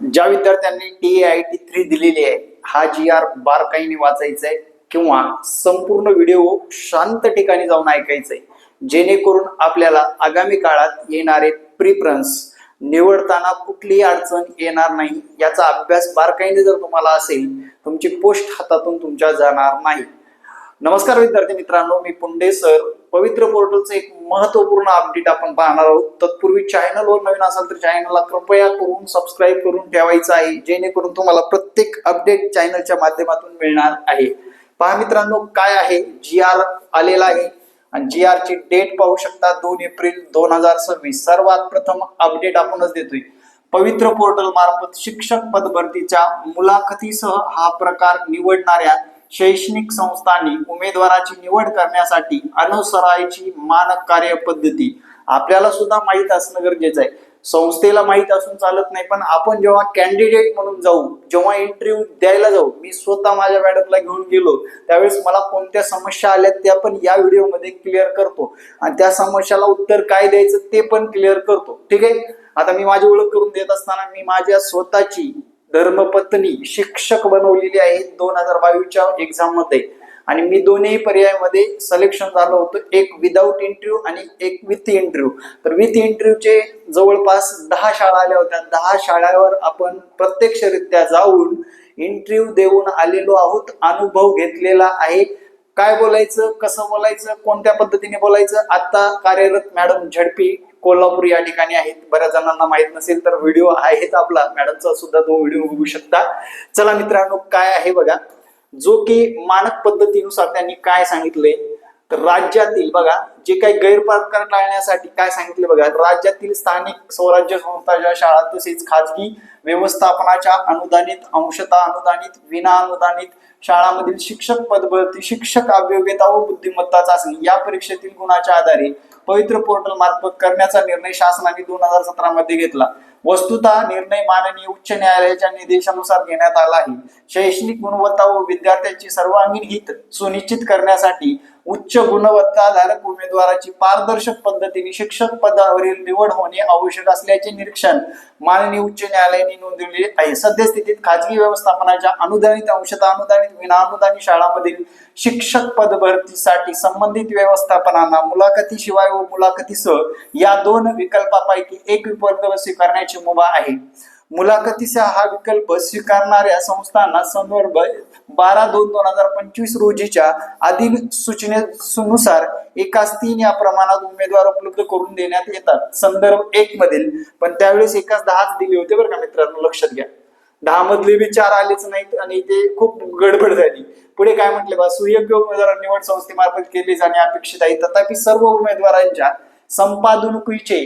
ज्या विद्यार्थ्यांनी TAIT 3 दिलेली आहे हा GR बारकाईने वाचायचा आहे किंवा संपूर्ण व्हिडिओ शांत ठिकाणी जाऊन ऐकायचा आहे, जेणेकरून आपल्याला आगामी काळात येणारे प्रिफरन्स निवडताना कुठलीही अडचण येणार नाही। याचा अभ्यास बारकाईने जर तुम्हाला असेल, तुमची पोस्ट हातातून तुमच्या जाणार नाही। नमस्कार विद्यार्थी मित्रांनो, मी पुंडे सर। पवित्र पोर्टलचं एक महत्त्वपूर्ण अपडेट आपण पाहणार आहोत। तत्पूर्वी चॅनलवर नवीन असाल तर चॅनलला कृपया करून सबस्क्राईब करून ठेवायचं आहे, जेणेकरून तुम्हाला प्रत्येक अपडेट चॅनलच्या माध्यमातून मिळणार आहे। पहा मित्रांनो, काय आहे GR आलेला आहे आणि GR ची डेट पाहू शकता 2 एप्रिल 2026। सर्वात प्रथम अपडेट आपणच देतोय। पवित्र पोर्टल मार्फत शिक्षक पद भरतीच्या मुलाखतीसह हा प्रकार निवडणाऱ्या शैक्षणिक संस्थांनी उमेदवाराची निवड करण्यासाठी अनुसरायची मानक कार्यपद्धती आपल्याला सुद्धा माहित असणं गरजेचं आहे। संस्थेला माहित असून चालत नाही, पण आपण जेव्हा कॅन्डिडेट म्हणून जाऊ, जेव्हा इंटरव्ह्यू द्यायला जाऊ, मी स्वतः माझ्या मॅडमला घेऊन गेलो त्यावेळेस मला कोणत्या समस्या आल्या त्या पण या व्हिडिओमध्ये क्लिअर करतो आणि त्या समस्याला उत्तर काय द्यायचं ते पण क्लिअर करतो। ठीक आहे, आता मी माझी ओळख करून देत असताना मी माझ्या स्वतःची धर्मपत्नी शिक्षक बनवलेली आहे 2022च्या एक्झाम मध्ये, आणि मी दोन्ही पर्यायामध्ये सिलेक्शन झालो होतो, एक विदाउट इंटरव्ह्यू आणि एक विथ इंटरव्ह्यू। तर विथ इंटरव्ह्यूचे जवळपास 10 शाळा आल्या होत्या। 10 शाळावर आपण प्रत्यक्षरित्या जाऊन इंटरव्ह्यू देऊन आलेलो आहोत, अनुभव घेतलेला आहे। काय बोलायचं, कसं बोलायचं, कोणत्या पद्धतीने बोलायचं। आता कार्यरत मॅडम झडपी कोल्हापूर या ठिकाणी आहेत। बऱ्याच जणांना माहित नसेल तर व्हिडिओ आहेत आपला मॅडमचा सुद्धा, तो व्हिडिओ बघू शकता। चला मित्रांनो, काय आहे बघा, जो की मानक पद्धतीनुसार त्यांनी काय सांगितलंय तर राज्यातील बघा जे काही गैरप्रकार टाळण्यासाठी काय सांगितले बघा, राज्यातील स्थानिक स्वराज्य संस्थांच्या शाळा तसेच खाजगी व्यवस्थापनाच्या अनुदानित, अंशतः अनुदानित, विना अनुदानित शाळांमधील शिक्षक पदभरती, शिक्षक अभियोग्यता व बुद्धिमत्ता चाचणी या परीक्षेतील गुणाच्या आधारे पवित्र पोर्टल मार्फत करण्याचा निर्णय शासनाने 2017 मध्ये घेतला। वस्तुतः निर्णय माननीय उच्च न्यायालयाच्या निर्देशानुसार घेण्यात आला आहे। शैक्षणिक गुणवत्ता व विद्यार्थ्यांची सर्वांगीण हित सुनिश्चित करण्यासाठी उच्च गुणवत्ताधारक उमेदवाराची पारदर्शक पद्धतीने शिक्षक पदावरील निवड होणे आवश्यक असल्याचे निरीक्षण माननीय उच्च न्यायालयाने नोंदवले आहे। सद्यस्थितीत खाजगी व्यवस्थापनाच्या अनुदानित, अंशतः अनुदानित, विना अनुदानित शाळांमधील शिक्षक पद भरतीसाठी संबंधित व्यवस्थापनांना मुलाखतीशिवाय व मुलाखतीसह या 2 विकल्पापैकी एक विकल्प स्वीकारण्याची मुभा आहे। मुलाखतीचा हा विकल्प स्वीकारणाऱ्या संस्थांना संदर्भ 12/2/2025 रोजीच्या अधिसूचनेनुसार एकास 3 या प्रमाणात उमेदवार उपलब्ध करून देण्यात येतात। संदर्भ 1 मधील, पण त्यावेळेस एकास 10 दिले होते बरं का मित्रांनो, लक्षात घ्या। 10 मधले बी 4 आलेच नाहीत आणि ते खूप गडबड झाली। पुढे काय म्हटले बा, सुयोग्य उमेदवार निवड संस्थेमार्फत केली जाणे अपेक्षित आहे, तथापि सर्व उमेदवारांच्या संपादकीचे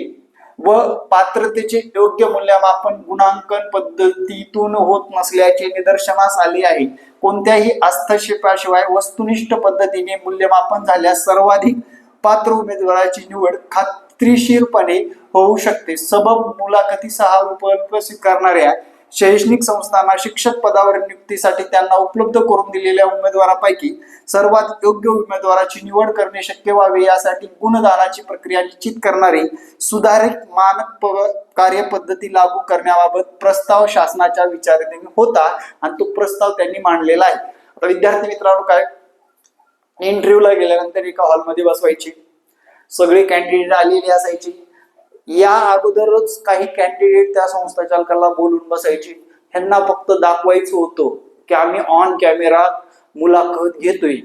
व पात्रतेचे योग्य मूल्यमापन गुणांकन पद्धतीतून होत नसल्याचे निदर्शनास आले आहे। कोणत्याही हस्तक्षेपाशिवाय वस्तुनिष्ठ पद्धतीने मूल्यमापन झाल्यास सर्वाधिक पात्र उमेदवाराची निवड खात्रीशीरपणे होऊ शकते। सबब मुलाखतीचा हा विकल्प स्वीकारणाऱ्या शैक्षणिक संस्थांना शिक्षक पदावर नियुक्तीसाठी त्यांना उपलब्ध करून दिलेल्या उमेदवारांपैकी सर्वात योग्य उमेदवाराची निवड करणे शक्य व्हावे यासाठी गुणदानाची प्रक्रिया निश्चित करणारे सुधारित मानक कार्यपद्धती लागू करण्याबाबत प्रस्ताव शासनाच्या विचाराधीन होता आणि तो प्रस्ताव त्यांनी मांडलेला आहे। आता विद्यार्थी मित्रांनो, काय इंटरव्ह्यूला गेल्यानंतर एका हॉलमध्ये बसवायचे, सगळे कॅन्डिडेट आलेले असायचे। या अगोदरच काही कॅन्डिडेट त्या संस्था चालकाला बोलून बसायचे, ह्यांना फक्त दाखवायचं होतं की आम्ही ऑन कॅमेरा मुलाखत घेतोय।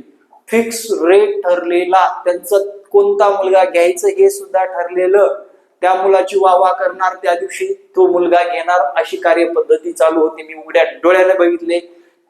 फिक्स रेट ठरलेला, त्यांचं कोणता मुलगा घ्यायचं हे सुद्धा ठरलेलं, त्या मुलाची वाहवा करणार त्या दिवशी तो मुलगा घेणार, अशी कार्यपद्धती चालू होती। मी उघड्या डोळ्याने बघितले,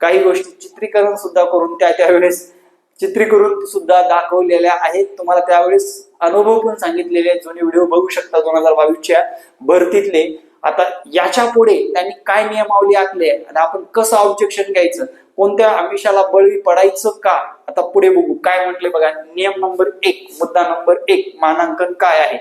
काही गोष्टी चित्रीकरण सुद्धा करून त्यावेळेस चित्रीकरण सुद्धा दाखवलेल्या आहेत, तुम्हाला त्यावेळेस अनुभव पण सांगितलेले आहेत, जुने व्हिडिओ बघू शकता 2022च्या भरतीतले। आता याच्या पुढे त्यांनी काय नियमावली आखली आहे आणि आपण कसं ऑब्जेक्शन घ्यायचं, कोणत्या आमिषाला बळी पडायचं का, आता पुढे बघू। काय म्हटले बघा, नियम नंबर 1, मुद्दा नंबर 1, मानांकन काय आहे।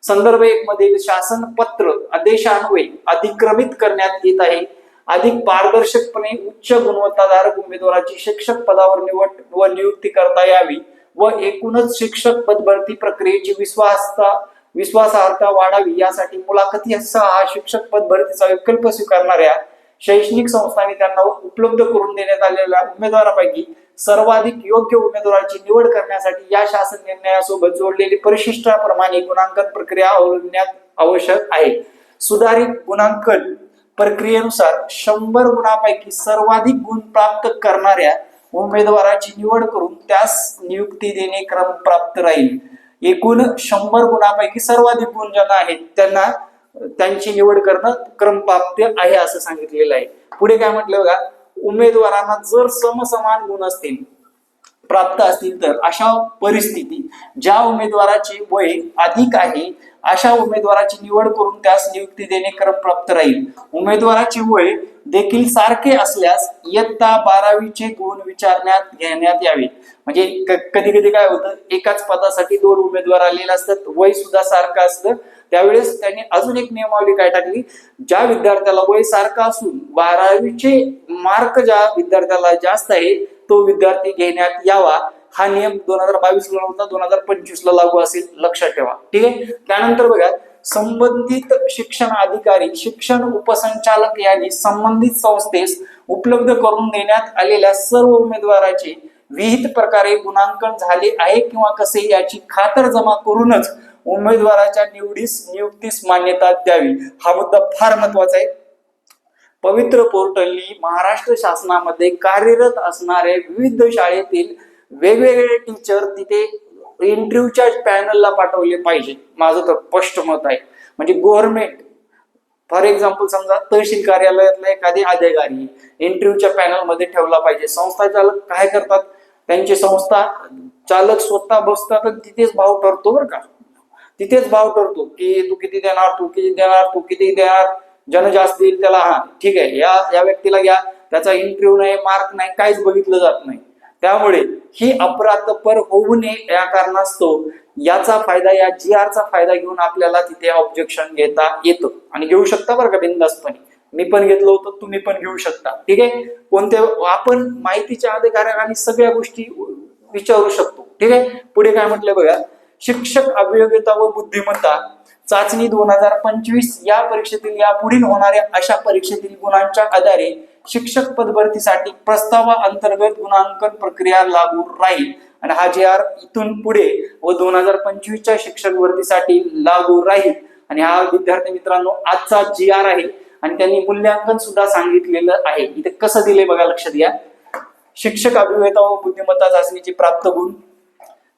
संदर्भ 1 मधील शासन पत्र आदेशान्वये अधिक्रमित करण्यात येत आहे। अधिक पारदर्शकपणे उच्च गुणवत्ताधारक उमेदवाराची शिक्षक पदावर निवड व नियुक्ती करता यावी व एकूणच शिक्षक पद भरती प्रक्रियेची विश्वासार्हता विश्वासार्हता वाढावी यासाठी मुलाखतीसह हा शिक्षक पद भरतीचा विकल्प स्वीकारणाऱ्या शैक्षणिक संस्थांनी त्यांना उपलब्ध करून देण्यात आलेल्या उमेदवारापैकी सर्वाधिक योग्य उमेदवाराची निवड करण्यासाठी या शासन निर्णयासोबत जोडलेली परिशिष्टाप्रमाणे गुणांकन प्रक्रिया अवलंबण्यात आवश्यक आहे. सुधारित गुणांकन प्रक्रियेनुसार 100 गुणांपैकी सर्वाधिक गुण प्राप्त करणाऱ्या उमेदवाराची निवड करून त्यास नियुक्ती देणे क्रमप्राप्त राहील. एकूण 100 गुणांपैकी सर्वाधिक गुण ज्यांना आहेत त्यांना त्यांची निवड करणं क्रमप्राप्त आहे असं सांगितलेलं आहे. पुढे काय म्हटलं बघा, उमेदवारांना जर समसमान गुण असतील प्राप्त असतील तर अशा परिस्थितीत ज्या उमेदवाराचे वय अधिक आहे अशा उमेदवाराची निवड करून त्यास नियुक्ती देणे क्रमप्राप्त राहील. उमेदवाराचे वय देखील सारखे असल्यास इयत्ता 12वीचे गुण विचारण्यात घेण्यात यावे. म्हणजे कधी कधी काय होतं, एकाच पदासाठी 2 उमेदवार आलेले असतात, वय सुद्धा सारखं असतं. त्यावेळेस त्यांनी अजून एक नियमावली काय टाकली, ज्या विद्यार्थ्याला वय सारखं असून 12वीचे मार्क ज्या विद्यार्थ्याला जास्त आहे तो विद्यार्थी घेण्यात यावा. हा नियम 2022 ला होता, 2025 ला लागू असेल, लक्षात ठेवा. ठीक आहे. त्यानंतर बघा, संबंधित शिक्षण अधिकारी शिक्षण उपसंचालक यांनी संबंधित संस्थेस उपलब्ध करून देण्यात आलेल्या सर्व उमेदवाराचे विहित प्रकारे गुणांकन झाले आहे किंवा कसे याची खातरजमा करूनच उमेदवाराच्या नियुक्तीस मान्यता द्यावी. हा मुद्दा फार महत्वाचा आहे. पवित्र पोर्टलनी महाराष्ट्र शासनामध्ये कार्यरत असणाऱ्या विविध शाळेतील वेगवेगळे टीचर तिथे इंटरव्ह्यूच्या पॅनलला पाठवले पाहिजे. माझं तर स्पष्ट मत आहे. म्हणजे गव्हर्नमेंट फॉर एक्झाम्पल समजा तहसील कार्यालयातला एखादी अधिकारी इंटरव्ह्यूच्या पॅनल मध्ये ठेवला पाहिजे. संस्था चालक काय करतात, त्यांचे संस्था चालक स्वतः बसतात आणि तिथेच भाव ठरतो बरं का. तिथेच भाव ठरतो की तू किती देणार, तू किती देणार, तू किती देणार. जन जास्त देईल त्याला हा ठीक आहे, या व्यक्तीला घ्या, त्याचा इंटरव्ह्यू नाही, मार्क नाही, काहीच बघितलं जात नाही. त्यामुळे ही अपराधपर होऊ नये या कारणास्तव याचा फायदा, या GR चा फायदा घेऊन आपल्याला तिथे ऑब्जेक्शन घेता येतं आणि घेऊ शकता बरं का बिनधास्तपणे. मी पण घेतलं होतं, तुम्ही पण घेऊ शकता. ठीक आहे. कोणत्या आपण माहितीच्या अधिकाऱ्यांनी सगळ्या गोष्टी विचारू शकतो. ठीक आहे. पुढे काय म्हटलंय बघा, शिक्षक अभियोग्यता व बुद्धिमत्ता चाचणी 2025 या परीक्षेतील यापुढील होणाऱ्या अशा परीक्षेतील गुणांच्या आधारे शिक्षक पदभरतीसाठी प्रस्तावाअंतर्गत गुणांकन प्रक्रिया लागू राहील. आणि हा GR इथून पुढे व 2025च्या शिक्षक भरतीसाठी लागू राहील. आणि हा विद्यार्थी मित्रांनो आजचा GR आहे आणि त्यांनी मूल्यांकन सुद्धा सांगितलेलं आहे. इथे कसं दिले बघा, लक्षात घ्या. शिक्षक अभियोग्यता व बुद्धिमत्ता चाचणीचे प्राप्त गुण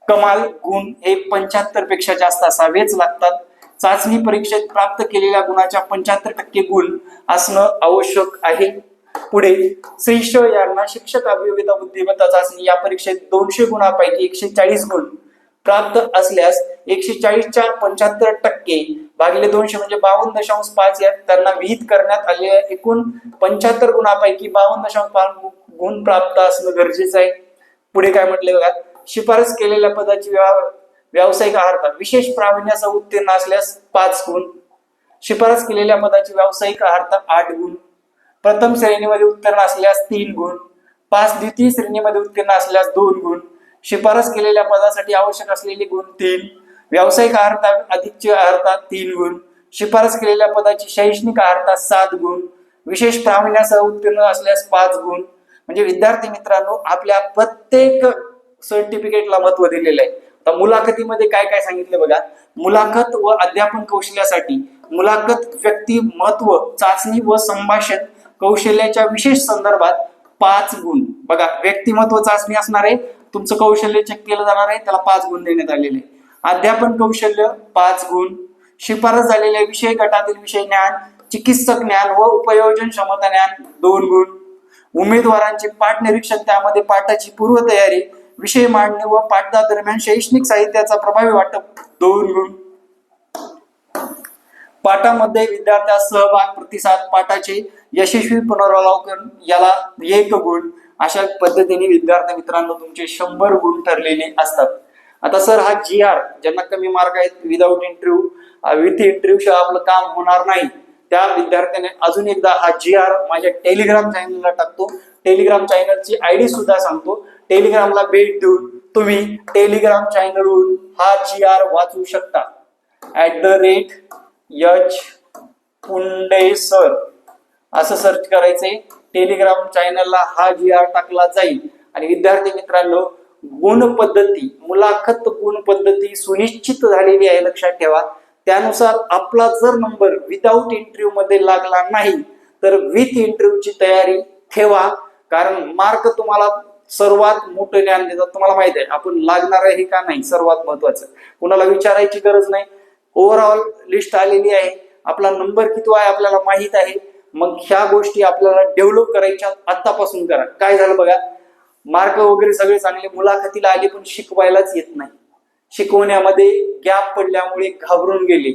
कमाल गुण हे 75 पेक्षा जास्त असावेच लागतात. चाचणी परीक्षेत प्राप्त केलेल्या गुणाच्या 75% गुण असणं आवश्यक आहे. पुढे श्रेष्ठ यांना शिक्षक अभियोग्यता बुद्धिमत्ता चाचणी या परीक्षेत 200 गुणांपैकी 140 गुण प्राप्त असल्यास 140च्या 75% भागिले 200 म्हणजे 52.5 यात त्यांना विहित करण्यात आलेल्या एकूण 75 गुणांपैकी 52.5 गुण प्राप्त असणं गरजेचं आहे. पुढे काय म्हटले बघा, शिफारस केलेल्या पदाची व्यावसायिक अर्हता विशेष प्रावीण्यासह उत्तीर्ण असल्यास 5 गुण, शिफारस केलेल्या पदाची व्यावसायिक अर्हता 8 गुण, प्रथम श्रेणीमध्ये उत्तीर्ण असल्यास 3 गुण, 5 द्वितीय श्रेणीमध्ये उत्तीर्ण असल्यास 2 गुण, शिफारस केलेल्या पदासाठी आवश्यक असलेले गुण 3, व्यावसायिक अर्हता अधिकची अर्हता 3 गुण, शिफारस केलेल्या पदाची शैक्षणिक अर्हता 7 गुण, विशेष प्रावीण्यासह उत्तीर्ण असल्यास 5 गुण. म्हणजे विद्यार्थी मित्रांनो आपल्या प्रत्येक सर्टिफिकेटला महत्व दिलेलं आहे. आता मुलाखतीमध्ये काय काय सांगितलं बघा, मुलाखत व अध्यापन कौशल्यासाठी मुलाखत व्यक्तिमत्व चाचणी व संभाषण कौशल्याच्या विशेष संदर्भात 5 गुण. बघा व्यक्तिमत्व चाचणी असणार आहे, तुमचं कौशल्य चेक केलं जाणार आहे, त्याला 5 गुण देण्यात आलेले. अध्यापन कौशल्य 5 गुण, शिफारस झालेल्या विषय गटातील विषय ज्ञान, चिकित्सक ज्ञान व उपयोजन क्षमता ज्ञान 2 गुण, उमेदवारांचे पाठ निरीक्षण त्यामध्ये पाठाची पूर्वतयारी, विषय मांडणी व पाठदरम्यान शैक्षणिक साहित्याचा प्रभावी वाटप 2 गुण, पाठामध्ये विद्यार्थ्यास सहभाग प्रतिसाद पाठाचे यशस्वी पुनरावलोकन याला 1 गुण. अशा पद्धतीने विद्यार्थी मित्रांनो तुमचे 100 गुण ठरलेले असतात. आता सर हा GR ज्यांना कमी मार्क आहेत विदाउट इंटरव्ह्यू विथ इंटरव्ह्यू शिवाय आपलं काम होणार नाही त्या विद्यार्थ्याने अजून एकदा हा GR माझ्या टेलिग्राम चॅनलला टाकतो. टेलिग्राम चॅनलची ID सुद्धा सांगतो. टेलिग्रामला भेट देऊन तुम्ही टेलिग्राम चॅनलवरून हा GR वाचू शकता. @H पुंडे सर असं सर्च करायचंय. टेलिग्राम चॅनलला हा GR टाकला जाईल. आणि विद्यार्थी मित्रांनो, गुण पद्धती, मुलाखत गुण पद्धती सुनिश्चित झालेली आहे, लक्षात ठेवा. त्यानुसार आपला जर नंबर विदाऊट इंटरव्ह्यू मध्ये लागला नाही तर विथ इंटरव्ह्यूची तयारी ठेवा. कारण मार्क तुम्हाला सर्वात मोठं ज्ञान देतात. तुम्हाला माहित आहे आपण लागणार आहे का नाही, सर्वात महत्वाचं. कुणाला विचारायची गरज नाही. ओव्हरऑल लिस्ट आलेली आहे, आपला नंबर किती आहे आपल्याला माहित आहे. मग ह्या गोष्टी आपल्याला डेव्हलप करायच्या आतापासून करा. काय झालं बघा, मार्क वगैरे सगळे चांगले, मुलाखतीला आले पण शिकवायलाच येत नाही. शिकवण्यामध्ये गॅप पडल्यामुळे घाबरून गेले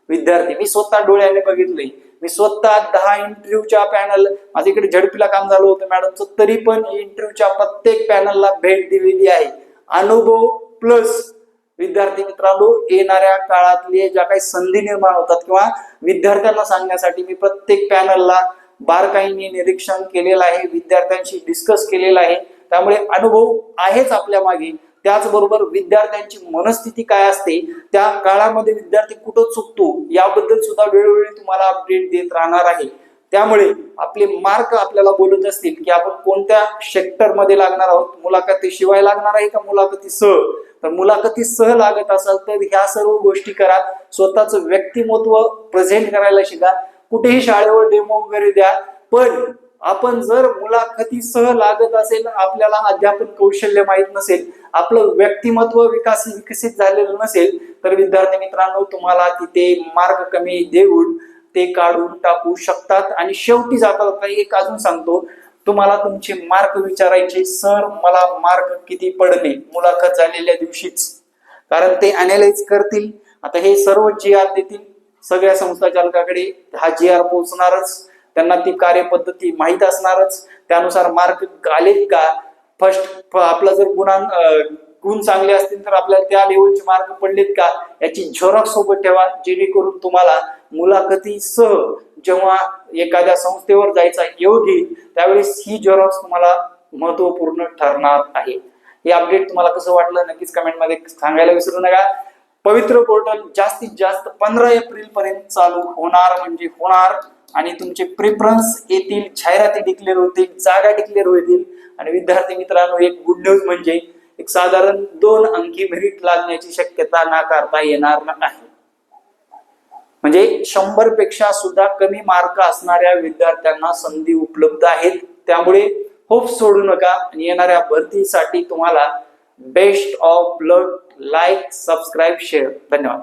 विद्यार्थी. मी स्वतः डोळ्याने बघितलंय. मी स्वतः 10 इंटरव्ह्यूच्या पॅनल, माझ्या इकडे झडपीला काम झालं होतं मॅडमचं, तरी पण इंटरव्ह्यूच्या प्रत्येक पॅनलला भेट दिलेली आहे. अनुभव प्लस विद्यार्थी मित्रांनो, येणाऱ्या काळातले ज्या काही संधी निर्माण होतात किंवा विद्यार्थ्यांना सांगण्यासाठी मी प्रत्येक पॅनलला बारकाईने निरीक्षण केलेलं आहे, विद्यार्थ्यांशी डिस्कस केलेलं आहे. त्यामुळे अनुभव आहेच आपल्या मागे. त्याचबरोबर विद्यार्थ्यांची मनस्थिती काय असते, त्या काळामध्ये विद्यार्थी कुठं चुकतो याबद्दल सुद्धा वेळोवेळी तुम्हाला अपडेट देत राहणार आहे. त्यामुळे आपले मार्क आपल्याला बोलत असतील की आपण कोणत्या सेक्टर मध्ये लागणार आहोत, मुलाखती शिवाय लागणार आहे का मुलाखती सह. तर मुलाखती सह लागत असाल तर ह्या सर्व गोष्टी करा. स्वतःच व्यक्तिमत्व प्रेझेंट करायला शिका. कुठेही शाळेवर डेमो वगैरे द्या. पण आपण जर मुलाखतीसह लागत असेल, आपल्याला अध्यापन कौशल्य माहित नसेल, आपलं व्यक्तिमत्व विकसित झालेलं नसेल, तर विद्यार्थी मित्रांनो तुम्हाला तिथे मार्क कमी देऊन ते काढून टाकू शकतात. आणि शेवटी जाता एक अजून सांगतो, तुम्हाला तुमचे मार्क विचारायचे, सर मला मार्क किती पडले मुलाखत झालेल्या दिवशीच. कारण ते अनालाइज करतील. आता हे सर्व GR देतील, सगळ्या संस्था चालकाकडे हा GR पोहोचणारच. त्यांना ती कार्यपद्धती माहीत असणारच. त्यानुसार मार्क आलेत का, फर्स्ट आपला जर गुण चांगले असतील तर आपल्याला त्या लेवलचे मार्क पडलेत का याची झेरॉक्स सोबत ठेवा. जेणेकरून तुम्हाला मुलाखतीसह जेव्हा एखाद्या संस्थेवर जायचा योग येईल त्यावेळेस ही झेरॉक्स तुम्हाला महत्वपूर्ण ठरणार आहे. हे अपडेट तुम्हाला कसं वाटलं नक्कीच कमेंट मध्ये सांगायला विसरू नका. पवित्र पोर्टल जास्तीत जास्त 15 एप्रिल पर्यंत चालू होणार म्हणजे होणार. आणि तुमचे प्रेफरन्स येतील, जाहिराती डिक्लेअर होतील, जागा डिक्लेअर होतील. आणि विद्यार्थी मित्रांनो, एक गुड न्यूज म्हणजे एक साधारण 2 अंकी मेरिट लागण्याची शक्यता नाकारता येणार नाही. म्हणजे 100 पेक्षा सुद्धा कमी मार्क असणाऱ्या विद्यार्थ्यांना संधी उपलब्ध आहेत. त्यामुळे होप सोडू नका. आणि येणाऱ्या भरतीसाठी तुम्हाला best of luck. Like, subscribe, share. धन्यवाद.